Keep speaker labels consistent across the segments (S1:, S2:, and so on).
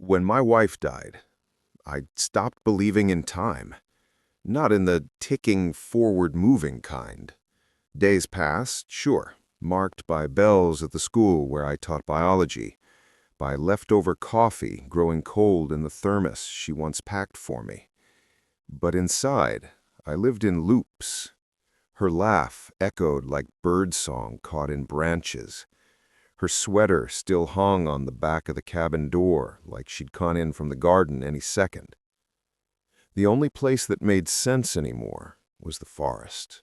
S1: When my wife died, I stopped believing in time, not in the ticking, forward-moving kind. Days passed, sure, marked by bells at the school where I taught biology, by leftover coffee growing cold in the thermos she once packed for me. But inside, I lived in loops. Her laugh echoed like birdsong caught in branches. Her sweater still hung on the back of the cabin door, like she'd gone in from the garden any second. The only place that made sense anymore was the forest.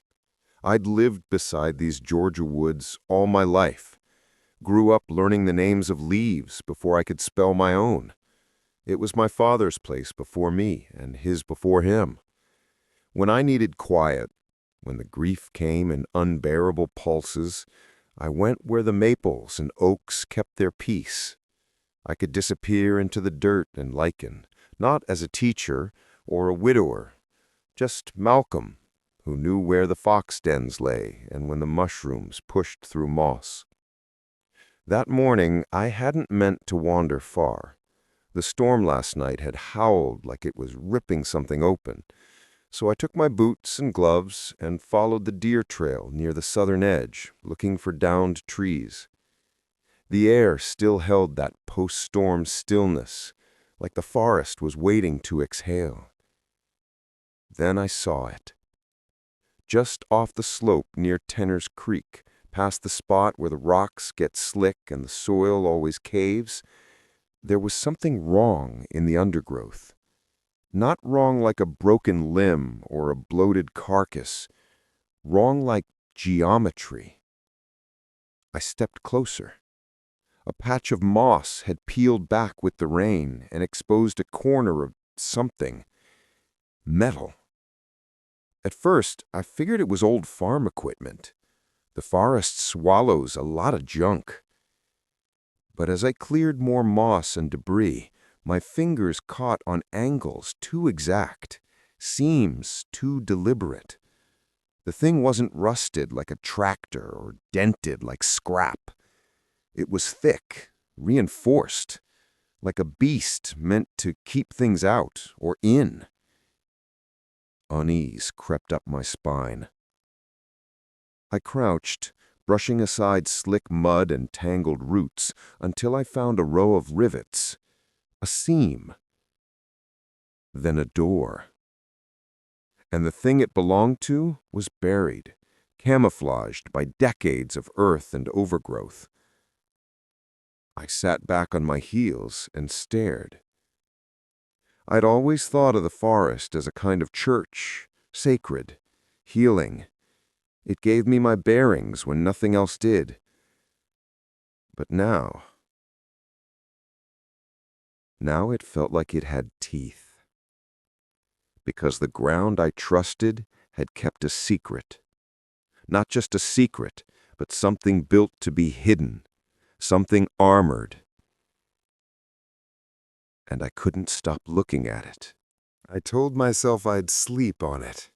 S1: I'd lived beside these Georgia woods all my life, grew up learning the names of leaves before I could spell my own. It was my father's place before me, and his before him. When I needed quiet, when the grief came in unbearable pulses, I went where the maples and oaks kept their peace. I could disappear into the dirt and lichen, not as a teacher or a widower, just Malcolm, who knew where the fox dens lay and when the mushrooms pushed through moss. That morning, I hadn't meant to wander far. The storm last night had howled like it was ripping something open, so I took my boots and gloves and followed the deer trail near the southern edge, looking for downed trees. The air still held that post-storm stillness, like the forest was waiting to exhale. Then I saw it. Just off the slope near Tenner's Creek, past the spot where the rocks get slick and the soil always caves, there was something wrong in the undergrowth. Not wrong like a broken limb or a bloated carcass, wrong like geometry. I stepped closer. A patch of moss had peeled back with the rain and exposed a corner of something. Metal. At first, I figured it was old farm equipment. The forest swallows a lot of junk. But as I cleared more moss and debris, my fingers caught on angles too exact, seams too deliberate. The thing wasn't rusted like a tractor or dented like scrap. It was thick, reinforced, like a beast meant to keep things out or in. Unease crept up my spine. I crouched, brushing aside slick mud and tangled roots until I found a row of rivets. A seam, then a door. And the thing it belonged to was buried, camouflaged by decades of earth and overgrowth. I sat back on my heels and stared. I'd always thought of the forest as a kind of church, sacred, healing. It gave me my bearings when nothing else did. But now it felt like it had teeth. Because the ground I trusted had kept a secret. Not just a secret, but something built to be hidden, something armored. And I couldn't stop looking at it. I told myself I'd sleep on it,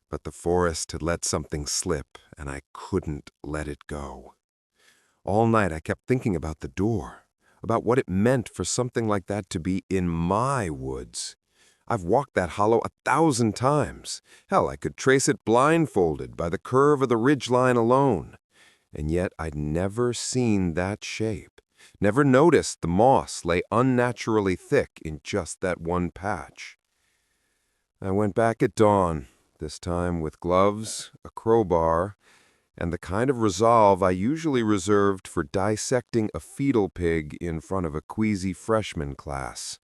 S1: but the forest had let something slip, and I couldn't let it go. All night I kept thinking about the door, about what it meant for something like that to be in my woods. I've walked that hollow 1,000 times. Hell, I could trace it blindfolded by the curve of the ridgeline alone. And yet I'd never seen that shape, never noticed the moss lay unnaturally thick in just that one patch. I went back at dawn, this time with gloves, a crowbar, and the kind of resolve I usually reserved for dissecting a fetal pig in front of a queasy freshman class.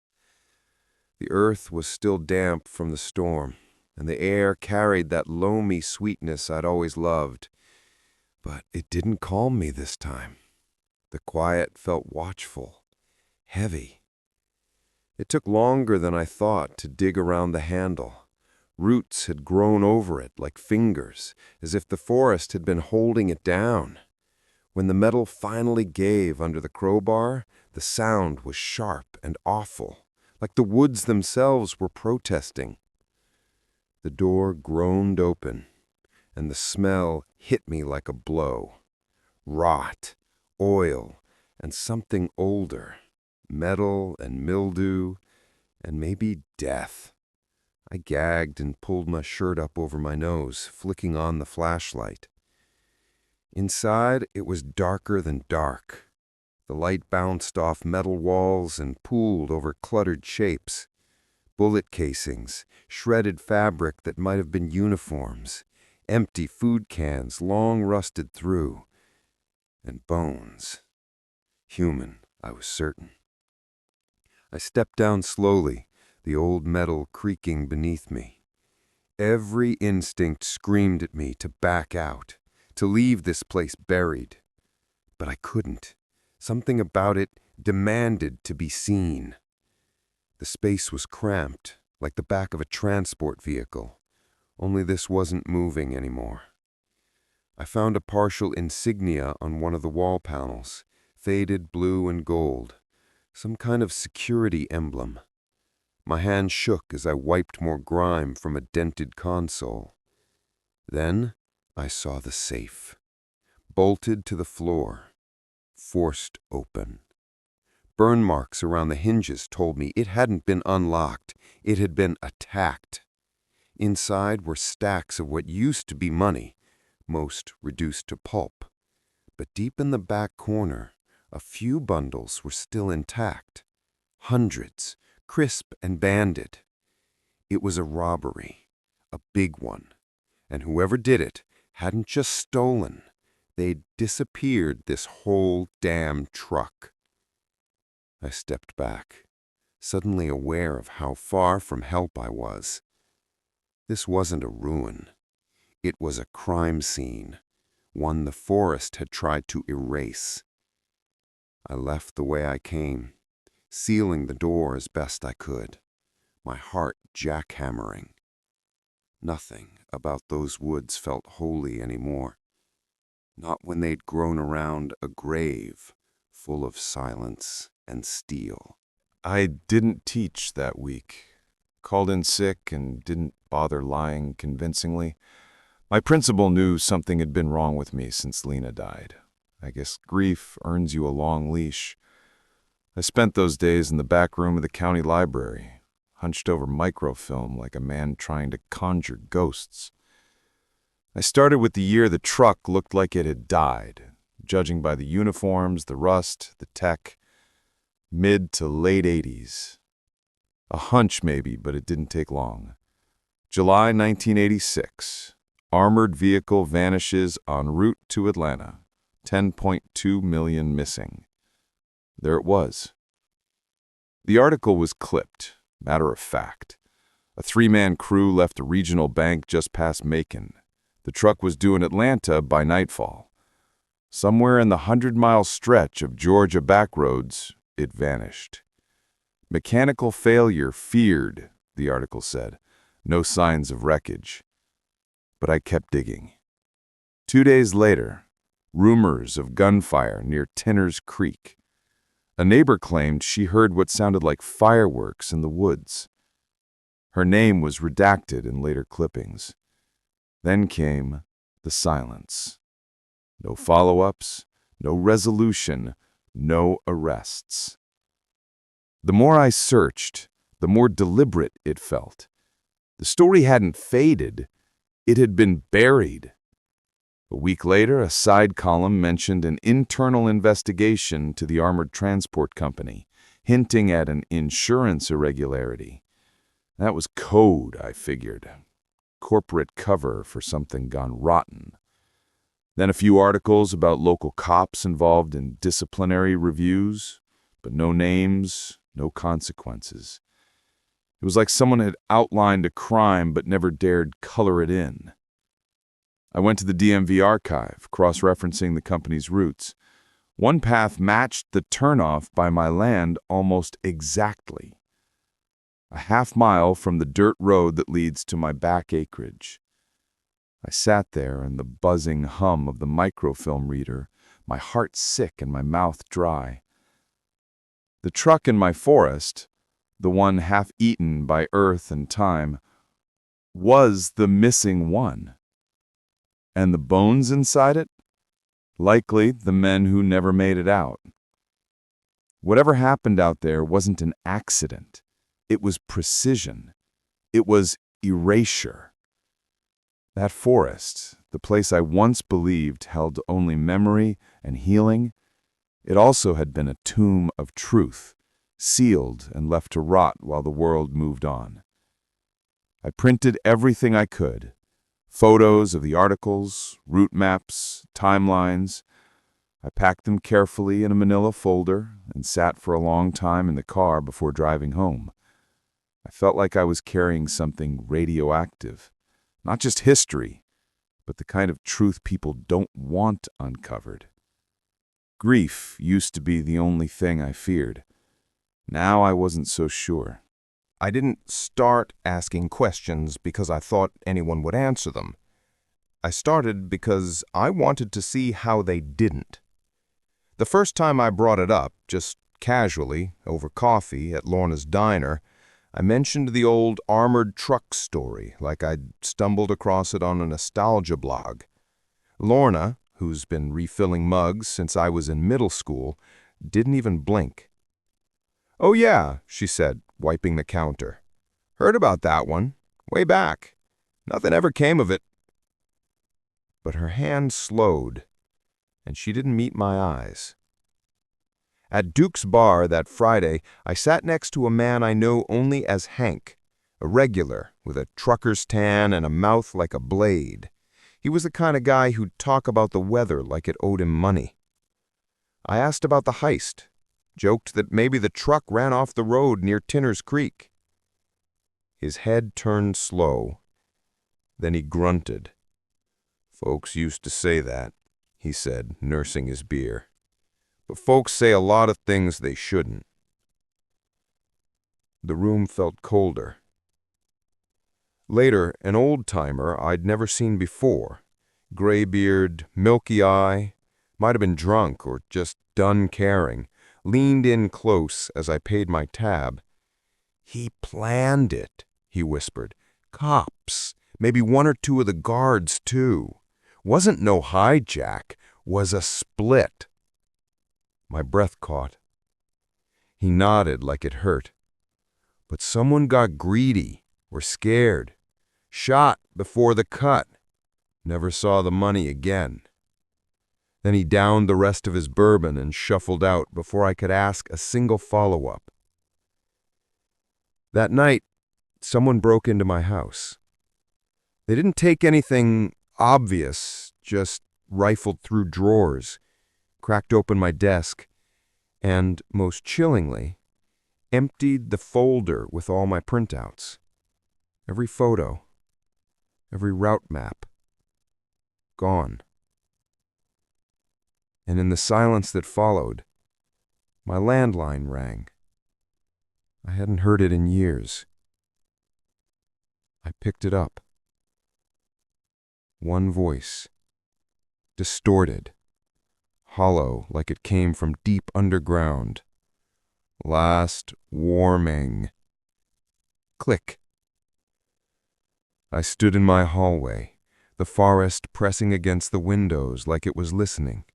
S1: The earth was still damp from the storm, and the air carried that loamy sweetness I'd always loved. But it didn't calm me this time. The quiet felt watchful, heavy. It took longer than I thought to dig around the handle. Roots had grown over it like fingers, as if the forest had been holding it down. When the metal finally gave under the crowbar, the sound was sharp and awful, like the woods themselves were protesting. The door groaned open, and the smell hit me like a blow. Rot, oil, and something older, metal and mildew, and maybe death. I gagged and pulled my shirt up over my nose, flicking on the flashlight. Inside, it was darker than dark. The light bounced off metal walls and pooled over cluttered shapes. Bullet casings, shredded fabric that might have been uniforms, empty food cans long rusted through, and bones. Human, I was certain. I stepped down slowly, the old metal creaking beneath me. Every instinct screamed at me to back out, to leave this place buried. But I couldn't. Something about it demanded to be seen. The space was cramped, like the back of a transport vehicle, only this wasn't moving anymore. I found a partial insignia on one of the wall panels, faded blue and gold, some kind of security emblem. My hand shook as I wiped more grime from a dented console. Then I saw the safe, bolted to the floor, forced open. Burn marks around the hinges told me it hadn't been unlocked, it had been attacked. Inside were stacks of what used to be money, most reduced to pulp. But deep in the back corner, a few bundles were still intact. Hundreds, crisp and banded. It was a robbery, a big one. And whoever did it hadn't just stolen, they'd disappeared this whole damn truck. I stepped back, suddenly aware of how far from help I was. This wasn't a ruin. It was a crime scene, one the forest had tried to erase. I left the way I came, sealing the door as best I could, my heart jackhammering. Nothing about those woods felt holy anymore, not when they'd grown around a grave full of silence and steel. I didn't teach that week. Called in sick and didn't bother lying convincingly. My principal knew something had been wrong with me since Lena died. I guess grief earns you a long leash. I spent those days in the back room of the county library, hunched over microfilm like a man trying to conjure ghosts. I started with the year the truck looked like it had died, judging by the uniforms, the rust, the tech. Mid to late 80s. A hunch maybe, but it didn't take long. July 1986. Armored vehicle vanishes en route to Atlanta. 10.2 million missing. There it was. The article was clipped, matter of fact. A 3-man crew left a regional bank just past Macon. The truck was due in Atlanta by nightfall. Somewhere in the 100-mile stretch of Georgia backroads, it vanished. Mechanical failure feared, the article said. No signs of wreckage. But I kept digging. 2 days later, rumors of gunfire near Tinner's Creek. A neighbor claimed she heard what sounded like fireworks in the woods. Her name was redacted in later clippings. Then came the silence. No follow-ups, no resolution, no arrests. The more I searched, the more deliberate it felt. The story hadn't faded, it had been buried. A week later, a side column mentioned an internal investigation to the armored transport company, hinting at an insurance irregularity. That was code, I figured. Corporate cover for something gone rotten. Then a few articles about local cops involved in disciplinary reviews, but no names, no consequences. It was like someone had outlined a crime but never dared color it in. I went to the DMV archive, cross-referencing the company's routes. One path matched the turnoff by my land almost exactly. A half-mile from the dirt road that leads to my back acreage. I sat there in the buzzing hum of the microfilm reader, my heart sick and my mouth dry. The truck in my forest, the one half-eaten by earth and time, was the missing one. And the bones inside it? Likely the men who never made it out.
S2: Whatever happened out there wasn't an accident. It was precision. It was erasure. That forest, the place I once believed held only memory and healing, it also had been a tomb of truth, sealed and left to rot while the world moved on. I printed everything I could: photos of the articles, route maps, timelines. I packed them carefully in a manila folder and sat for a long time in the car before driving home. I felt like I was carrying something radioactive, not just history, but the kind of truth people don't want uncovered. Grief used to be the only thing I feared. Now I wasn't so sure.
S1: I didn't start asking questions because I thought anyone would answer them. I started because I wanted to see how they didn't. The first time I brought it up, just casually, over coffee at Lorna's diner, I mentioned the old armored truck story like I'd stumbled across it on a nostalgia blog. Lorna, who's been refilling mugs since I was in middle school, didn't even blink. "Oh yeah," she said, wiping the counter. "Heard about that one. Way back. Nothing ever came of it." But her hand slowed, and she didn't meet my eyes. At Duke's bar that Friday, I sat next to a man I know only as Hank, a regular with a trucker's tan and a mouth like a blade. He was the kind of guy who'd talk about the weather like it owed him money. I asked about the heist, joked that maybe the truck ran off the road near Tinner's Creek. His head turned slow. Then he grunted. "Folks used to say that," he said, nursing his beer. "But folks say a lot of things they shouldn't." The room felt colder. Later, an old-timer I'd never seen before, gray-beard, milky eye, might have been drunk or just done caring, leaned in close as I paid my tab. "He planned it," he whispered. "Cops, maybe one or two of the guards, too. Wasn't no hijack, was a split." My breath caught. He nodded like it hurt. "But someone got greedy or scared. Shot before the cut. Never saw the money again." Then he downed the rest of his bourbon and shuffled out before I could ask a single follow-up. That night, someone broke into my house. They didn't take anything obvious, just rifled through drawers, cracked open my desk, and, most chillingly, emptied the folder with all my printouts. Every photo, every route map, gone. And in the silence that followed, my landline rang. I hadn't heard it in years. I picked it up. One voice, distorted, hollow like it came from deep underground. "Last warning." Click. I stood in my hallway, the forest pressing against the windows like it was listening.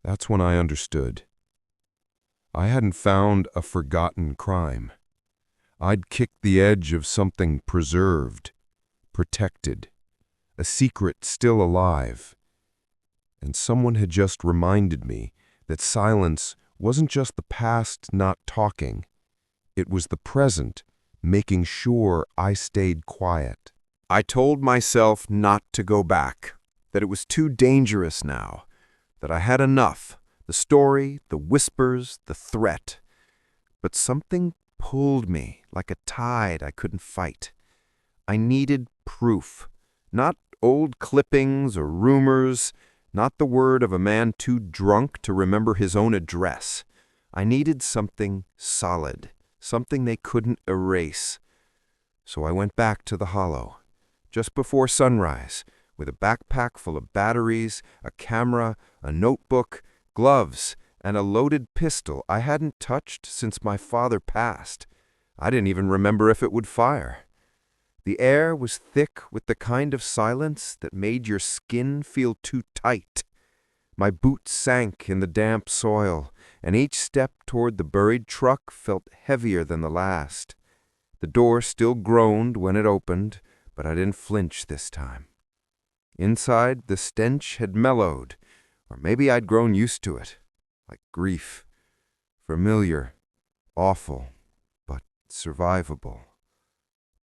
S1: That's when I understood. I hadn't found a forgotten crime. I'd kicked the edge of something preserved, protected, a secret still alive. And someone had just reminded me that silence wasn't just the past not talking. It was the present making sure I stayed quiet. I told myself not to go back, that it was too dangerous now, that I had enough, the story, the whispers, the threat. But something pulled me like a tide I couldn't fight. I needed proof, not old clippings or rumors, not the word of a man too drunk to remember his own address. I needed something solid, something they couldn't erase. So I went back to the hollow, just before sunrise, with a backpack full of batteries, a camera, a notebook, gloves, and a loaded pistol I hadn't touched since my father passed. I didn't even remember if it would fire. The air was thick with the kind of silence that made your skin feel too tight. My boots sank in the damp soil, and each step toward the buried truck felt heavier than the last. The door still groaned when it opened, but I didn't flinch this time. Inside, the stench had mellowed, or maybe I'd grown used to it, like grief. Familiar, awful, but survivable.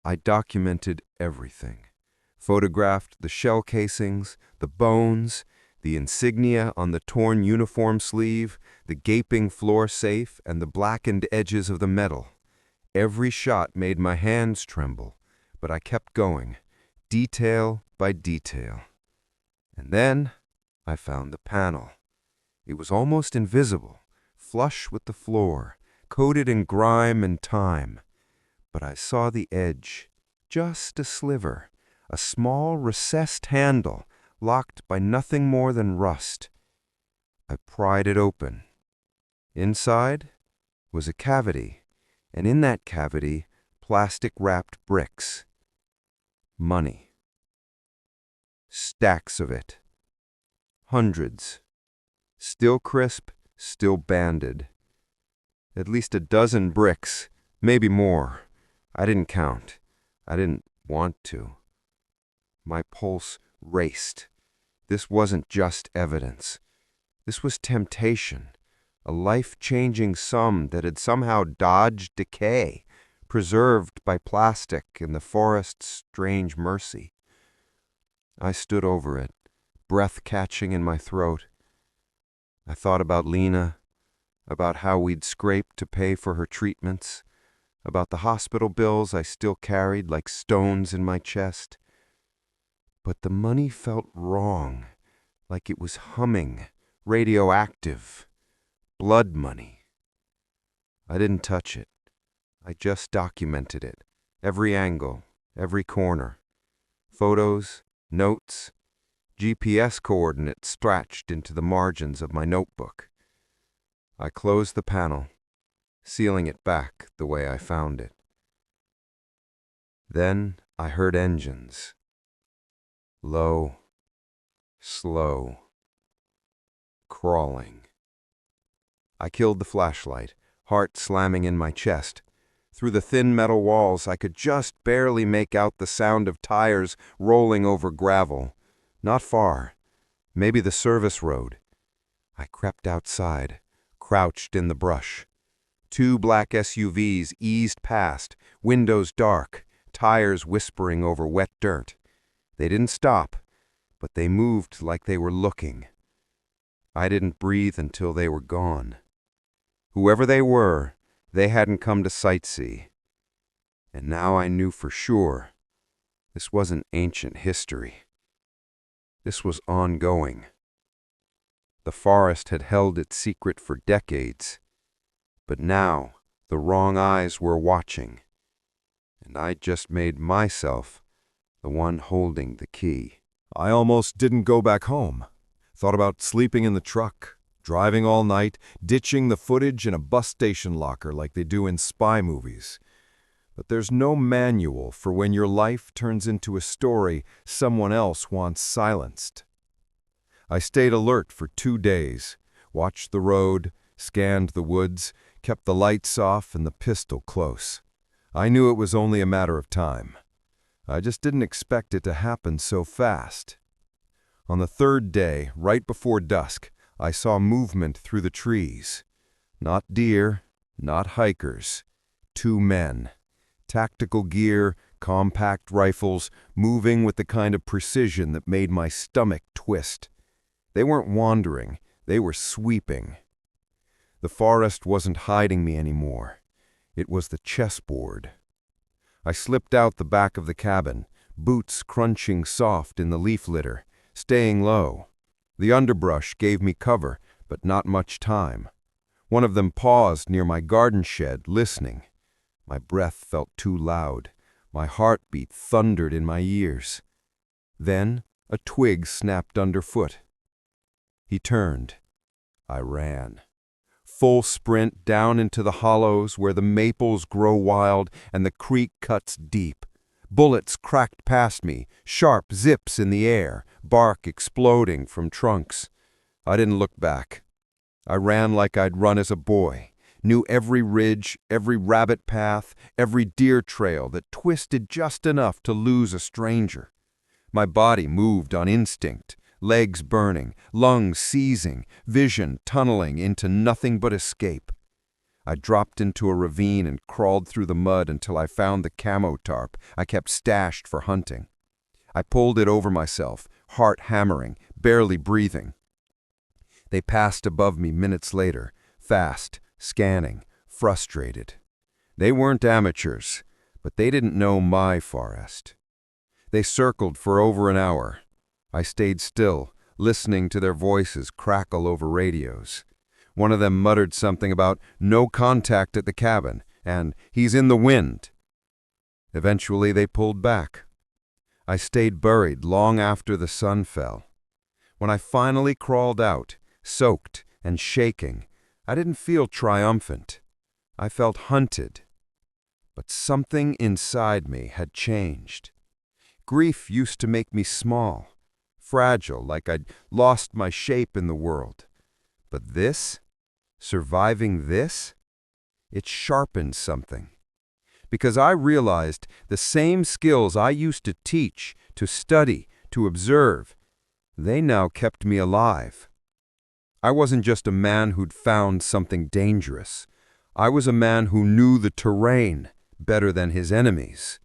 S1: I documented everything. Photographed the shell casings, the bones, the insignia on the torn uniform sleeve, the gaping floor safe, and the blackened edges of the metal. Every shot made my hands tremble, but I kept going, detail by detail. And then I found the panel. It was almost invisible, flush with the floor, coated in grime and time. But I saw the edge, just a sliver, a small recessed handle, locked by nothing more than rust. I pried it open. Inside was a cavity, and in that cavity, plastic-wrapped bricks. Money. Stacks of it. Hundreds. Still crisp, still banded. At least a dozen bricks, maybe more. I didn't count. I didn't want to. My pulse raced. This wasn't just evidence. This was temptation, a life-changing sum that had somehow dodged decay, preserved by plastic and the forest's strange mercy. I stood over it, breath catching in my throat. I thought about Lena, about how we'd scraped to pay for her treatments, about the hospital bills I still carried like stones in my chest. But the money felt wrong, like it was humming, radioactive, blood money. I didn't touch it. I just documented it, every angle, every corner. Photos, notes, GPS coordinates scratched into the margins of my notebook. I closed the panel, sealing it back the way I found it. Then I heard engines. Low, slow, crawling. I killed the flashlight, heart slamming in my chest. Through the thin metal walls, I could just barely make out the sound of tires rolling over gravel. Not far. Maybe the service road. I crept outside, crouched in the brush. 2 black SUVs eased past, windows dark, tires whispering over wet dirt. They didn't stop, but they moved like they were looking. I didn't breathe until they were gone. Whoever they were, they hadn't come to sightsee. And now I knew for sure this wasn't ancient history. This was ongoing. The forest had held its secret for decades, but now the wrong eyes were watching, and I just made myself the one holding the key.
S2: I almost didn't go back home. Thought about sleeping in the truck, driving all night, ditching the footage in a bus station locker like they do in spy movies. But there's no manual for when your life turns into a story someone else wants silenced. I stayed alert for 2 days, watched the road, scanned the woods, kept the lights off and the pistol close. I knew it was only a matter of time. I just didn't expect it to happen so fast. On the 3rd day, right before dusk, I saw movement through the trees. Not deer, not hikers. 2 men. Tactical gear, compact rifles, moving with the kind of precision that made my stomach twist. They weren't wandering, they were sweeping. The forest wasn't hiding me anymore. It was the chessboard. I slipped out the back of the cabin, boots crunching soft in the leaf litter, staying low. The underbrush gave me cover, but not much time. One of them paused near my garden shed, listening. My breath felt too loud. My heartbeat thundered in my ears. Then a twig snapped underfoot. He turned. I ran. Full sprint down into the hollows where the maples grow wild and the creek cuts deep. Bullets cracked past me, sharp zips in the air, bark exploding from trunks. I didn't look back.
S1: I ran like I'd run as a boy, knew every ridge, every rabbit path, every deer trail that twisted just enough to lose a stranger. My body moved on instinct, legs burning, lungs seizing, vision tunneling into nothing but escape. I dropped into a ravine and crawled through the mud until I found the camo tarp I kept stashed for hunting. I pulled it over myself, heart hammering, barely breathing. They passed above me minutes later, fast, scanning, frustrated. They weren't amateurs, but they didn't know my forest. They circled for over an hour. I stayed still, listening to their voices crackle over radios. One of them muttered something about no contact at the cabin, and he's in the wind. Eventually they pulled back. I stayed buried long after the sun fell. When I finally crawled out, soaked and shaking, I didn't feel triumphant. I felt hunted. But something inside me had changed. Grief used to make me small, fragile, like I'd lost my shape in the world. But this, surviving this, it sharpened something. Because I realized the same skills I used to teach, to study, to observe, they now kept me alive. I wasn't just a man who'd found something dangerous. I was a man who knew the terrain better than his enemies.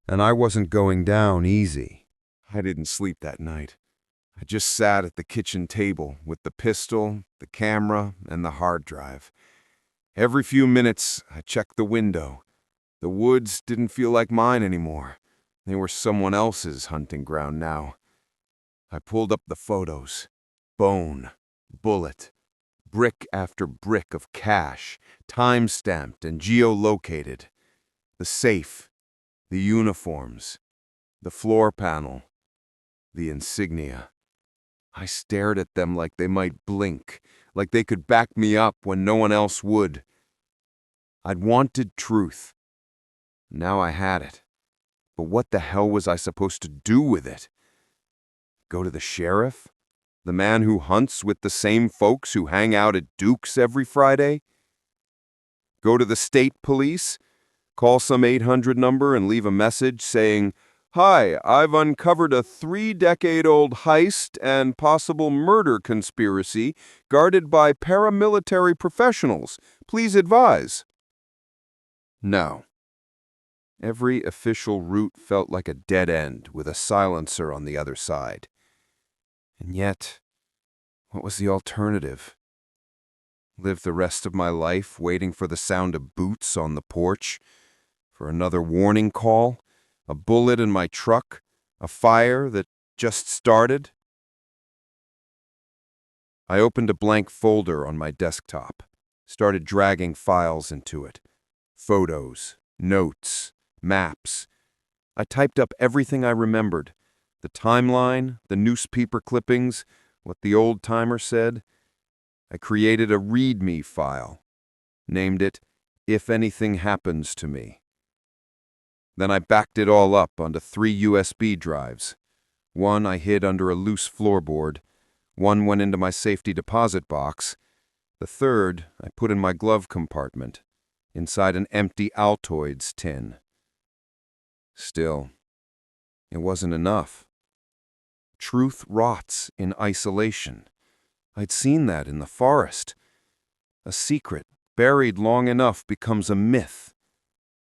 S1: And I wasn't going down easy. I didn't sleep that night. I just sat at the kitchen table with the pistol, the camera, and the hard drive. Every few minutes, I checked the window. The woods didn't feel like mine anymore. They were someone else's hunting ground now. I pulled up the photos. Bone, bullet, brick after brick of cash, time-stamped and geolocated. The safe, the uniforms, the floor panel, the insignia. I stared at them like they might blink, like they could back me up when no one else would. I'd wanted truth. Now I had it. But what the hell was I supposed to do with it? Go to the sheriff? The man who hunts with the same folks who hang out at Duke's every Friday? Go to the state police? Call some 800 number and leave a message saying, "Hi, I've uncovered a 3-decade-old heist and possible murder conspiracy guarded by paramilitary professionals. Please advise." No. Every official route felt like a dead end with a silencer on the other side. And yet, what was the alternative? Live the rest of my life waiting for the sound of boots on the porch? For another warning call? A bullet in my truck? A fire that just started? I opened a blank folder on my desktop, started dragging files into it. Photos, notes, maps. I typed up everything I remembered. The timeline, the newspaper clippings, what the old-timer said. I created a README file, named it, "If Anything Happens to Me." Then I backed it all up onto 3 USB drives. One I hid under a loose floorboard. One went into my safety deposit box. The third I put in my glove compartment, inside an empty Altoids tin. Still, it wasn't enough. Truth rots in isolation. I'd seen that in the forest. A secret buried long enough becomes a myth,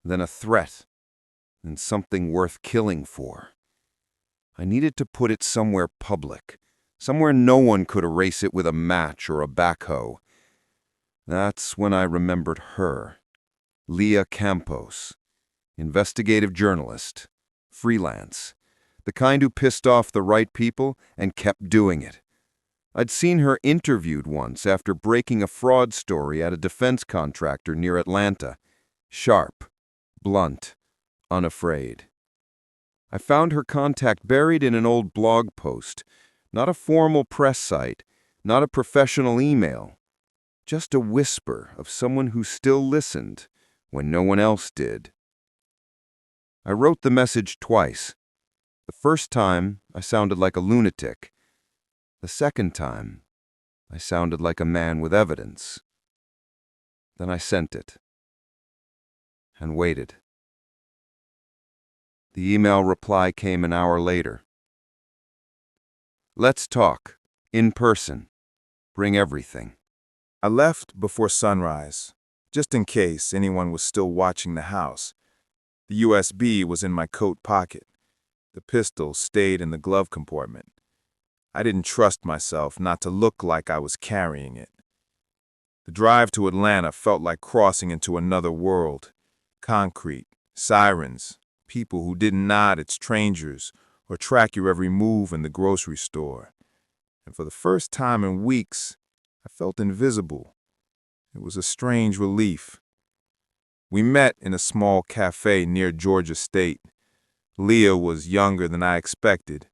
S1: then a threat, and something worth killing for. I needed to put it somewhere public, somewhere no one could erase it with a match or a backhoe. That's when I remembered her, Leah Campos, investigative journalist, freelance, the kind who pissed off the right people and kept doing it. I'd seen her interviewed once after breaking a fraud story at a defense contractor near Atlanta. Sharp, blunt, unafraid. I found her contact buried in an old blog post, not a formal press site, not a professional email, just a whisper of someone who still listened when no one else did. I wrote the message twice. The first time, I sounded like a lunatic. The second time, I sounded like a man with evidence. Then I sent it. And waited. The email reply came an hour later. Let's talk. In person. Bring everything.
S3: I left before sunrise, just in case anyone was still watching the house. The USB was in my coat pocket. The pistol stayed in the glove compartment. I didn't trust myself not to look like I was carrying it. The drive to Atlanta felt like crossing into another world. Concrete, sirens, people who didn't nod at strangers or track your every move in the grocery store. And for the first time in weeks, I felt invisible. It was a strange relief. We met in a small cafe near Georgia State. Leah was younger than I expected,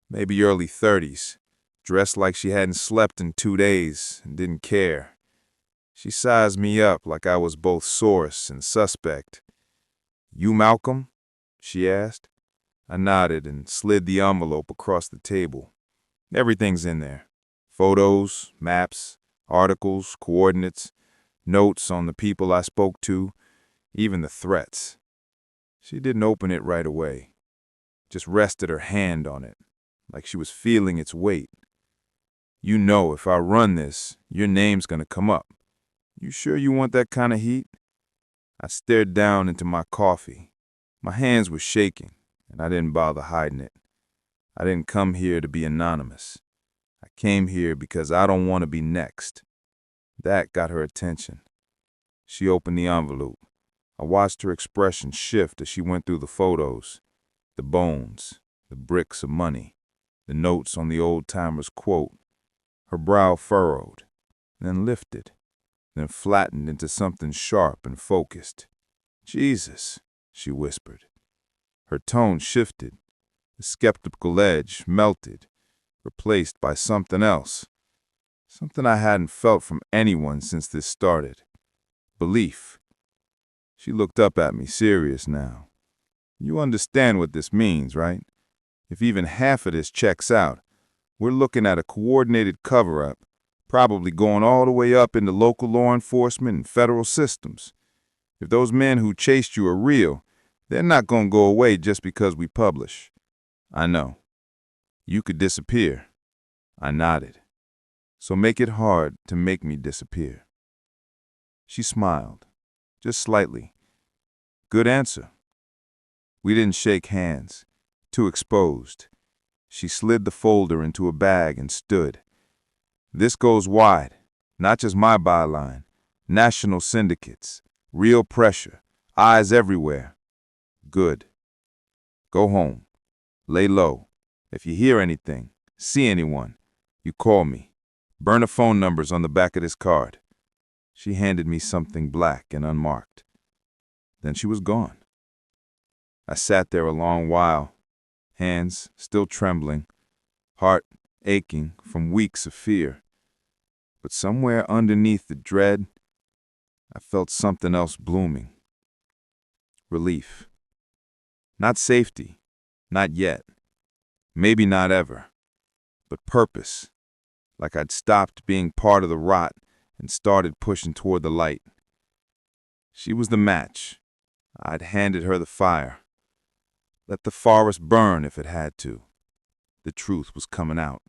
S3: maybe early 30s, dressed like she hadn't slept in 2 days and didn't care. She sized me up like I was both source and suspect. "You Malcolm?" she asked. I nodded and slid the envelope across the table. "Everything's in there. Photos, maps, articles, coordinates, notes on the people I spoke to, even the threats." She didn't open it right away, just rested her hand on it, like she was feeling its weight. "You know if I run this, your name's gonna come up. You sure you want that kind of heat?" I stared down into my coffee. My hands were shaking, and I didn't bother hiding it. I didn't come here to be anonymous. I came here because I don't want to be next. That got her attention. She opened the envelope. I watched her expression shift as she went through the photos, the bones, the bricks of money, the notes on the old-timer's quote. Her brow furrowed, then lifted, then flattened into something sharp and focused. "Jesus," she whispered. Her tone shifted. The skeptical edge melted, replaced by something else. Something I hadn't felt from anyone since this started. Belief. She looked up at me, serious now. "You understand what this means, right? If even half of this checks out, we're looking at a coordinated cover-up, probably going all the way up into local law enforcement and federal systems. If those men who chased you are real, they're not going to go away just because we publish." "I know. You could disappear." I nodded. "So make it hard to make me disappear." She smiled, just slightly. "Good answer." We didn't shake hands. Too exposed. She slid the folder into a bag and stood. "This goes wide, not just my byline. National syndicates, real pressure, eyes everywhere." "Good. Go home. Lay low. If you hear anything, see anyone, you call me. Burn the phone numbers on the back of this card." She handed me something black and unmarked. Then she was gone. I sat there a long while, hands still trembling, heart aching from weeks of fear. But somewhere underneath the dread, I felt something else blooming. Relief. Not safety, not yet, maybe not ever, but purpose, like I'd stopped being part of the rot and started pushing toward the light. She was the match. I'd handed her the fire. Let the forest burn if it had to. The truth was coming out.